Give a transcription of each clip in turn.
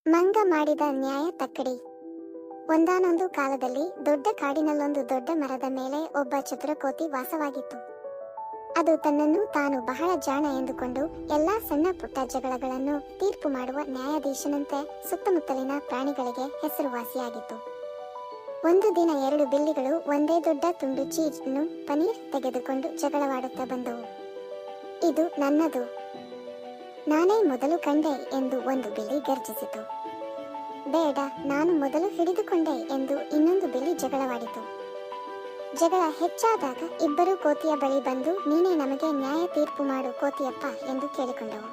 ಮಂಗ ಮಾಡಿದ ನ್ಯಾಯ ತಕ್ಕಡಿ. ಒಂದಾನೊಂದು ಕಾಲದಲ್ಲಿ ದೊಡ್ಡ ಕಾಡಿನಲ್ಲೊಂದು ದೊಡ್ಡ ಮರದ ಮೇಲೆ ಒಬ್ಬ ಚತುರ ಕೋತಿ ವಾಸವಾಗಿತ್ತು. ಅದು ತನ್ನನ್ನು ತಾನು ಬಹಳ ಜಾಣ ಎಂದುಕೊಂಡು ಎಲ್ಲಾ ಸಣ್ಣ ಪುಟ್ಟ ಜಗಳಗಳನ್ನು ತೀರ್ಪು ಮಾಡುವ ನ್ಯಾಯಾಧೀಶನಂತೆ ಸುತ್ತಮುತ್ತಲಿನ ಪ್ರಾಣಿಗಳಿಗೆ ಹೆಸರುವಾಸಿಯಾಗಿತ್ತು. ಒಂದು ದಿನ ಎರಡು ಬಿಲ್ಲಿಗಳು ಒಂದೇ ದೊಡ್ಡ ತುಂಡು ಚೀಸ್‌ನ್ನು ಪನೀರ್ ತೆಗೆದುಕೊಂಡು ಜಗಳವಾಡುತ್ತಾ ಬಂದವು. ಇದು ನನ್ನದು, ನಾನೇ ಮೊದಲು ಕಂಡೆ ಎಂದು ಒಂದು ಬಿಲ್ಲಿ ಗರ್ಜಿಸಿತು. ಬೇಡ, ನಾನು ಮೊದಲು ಹಿಡಿದುಕೊಂಡೆ ಎಂದು ಇನ್ನೊಂದು ಬಿಲ್ಲಿ ಜಗಳವಾಡಿತು. ಜಗಳ ಹೆಚ್ಚಾದಾಗ ಇಬ್ಬರು ಕೋತಿಯ ಬಳಿ ಬಂದು, ನೀನೇ ನಮಗೆ ನ್ಯಾಯ ತೀರ್ಪು ಮಾಡು ಕೋತಿಯಪ್ಪ ಎಂದು ಕೇಳಿಕೊಂಡವು.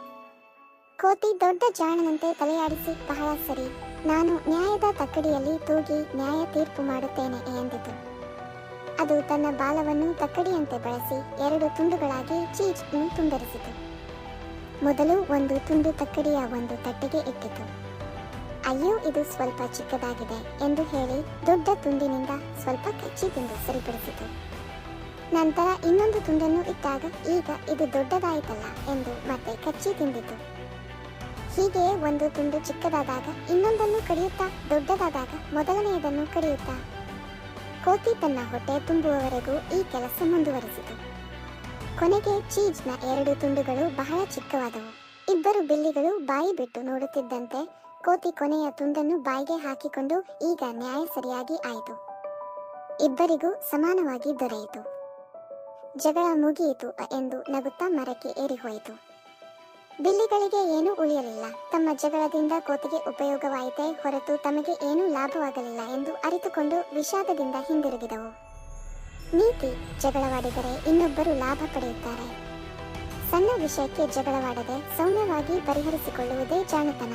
ಕೋತಿ ದೊಡ್ಡ ಜಾಣನಂತೆ ತಲೆಯಾಡಿಸಿ, ಬಹಳ ಸರಿ, ನಾನು ನ್ಯಾಯದ ತಕ್ಕಡಿಯಲ್ಲಿ ತೂಗಿ ನ್ಯಾಯ ತೀರ್ಪು ಮಾಡುತ್ತೇನೆ ಎಂದಿತು. ಅದು ತನ್ನ ಬಾಲವನ್ನು ತಕ್ಕಡಿಯಂತೆ ಬಳಸಿ ಎರಡು ತುಂಡುಗಳಾಗಿ ಚೀಸ್‌ನ್ನು ತುಂಡರಿಸಿತು. ಮೊದಲು ಒಂದು ತುಂಡು ತಕ್ಕಡಿಯ ಒಂದು ತಟ್ಟೆಗೆ ಇಟ್ಟಿತು. ಅಯ್ಯೋ, ಇದು ಸ್ವಲ್ಪ ಚಿಕ್ಕದಾಗಿದೆ ಎಂದು ಹೇಳಿ ದೊಡ್ಡ ತುಂಡಿನಿಂದ ಸ್ವಲ್ಪ ಕಚ್ಚಿ ತಿಂದು ಸರಿಪಡಿಸಿತು. ನಂತರ ಇನ್ನೊಂದು ತುಂಡನ್ನು ಇಟ್ಟಾಗ, ಈಗ ಇದು ದೊಡ್ಡದಾಯಿತಲ್ಲ ಎಂದು ಮತ್ತೆ ಕಚ್ಚಿ ತಿಂದಿತು. ಹೀಗೆ ಒಂದು ತುಂಡು ಚಿಕ್ಕದಾದಾಗ ಇನ್ನೊಂದನ್ನು ಕಡಿಯುತ್ತಾ, ದೊಡ್ಡದಾದಾಗ ಮೊದಲನೆಯದನ್ನು ಕಡಿಯುತ್ತಾ ಕೋತಿ ತನ್ನ ಹೊಟ್ಟೆ ತುಂಬುವವರೆಗೂ ಈ ಕೆಲಸ ಮುಂದುವರಿಸಿತು. ಕೊನೆಗೆ ಚೀಸ್‌ನ ಎರಡು ತುಂಡುಗಳು ಬಹಳ ಚಿಕ್ಕವಾದವು. ಇಬ್ಬರು ಬಿಲ್ಲಿಗಳು ಬಾಯಿ ಬಿಟ್ಟು ನೋಡುತ್ತಿದ್ದಂತೆ ಕೋತಿ ಕೊನೆಯ ತುಂಡನ್ನು ಬಾಯಿಗೆ ಹಾಕಿಕೊಂಡು, ಈಗ ನ್ಯಾಯ ಸರಿಯಾಗಿ ಆಯಿತು, ಇಬ್ಬರಿಗೂ ಸಮಾನವಾಗಿ ದೊರೆಯಿತು, ಜಗಳ ಮುಗಿಯಿತು ಎಂದು ನಗುತ್ತಾ ಮರಕ್ಕೆ ಏರಿಹೋಯಿತು. ಬಿಲ್ಲಿಗಳಿಗೆ ಏನೂ ಉಳಿಯಲಿಲ್ಲ. ತಮ್ಮ ಜಗಳದಿಂದ ಕೋತಿಗೆ ಉಪಯೋಗವಾಯಿತೇ ಹೊರತು ತಮಗೆ ಏನೂ ಲಾಭವಾಗಲಿಲ್ಲ ಎಂದು ಅರಿತುಕೊಂಡು ವಿಷಾದದಿಂದ ಹಿಂದಿರುಗಿದವು. ನೀತಿ: ಜಗಳವಾಡಿದರೆ ಇನ್ನೊಬ್ಬರು ಲಾಭ ಪಡೆಯುತ್ತಾರೆ. ಸಣ್ಣ ವಿಷಯಕ್ಕೆ ಜಗಳವಾಡದೆ ಸೌಮ್ಯವಾಗಿ ಪರಿಹರಿಸಿಕೊಳ್ಳುವುದೇ ಜಾಣತನ.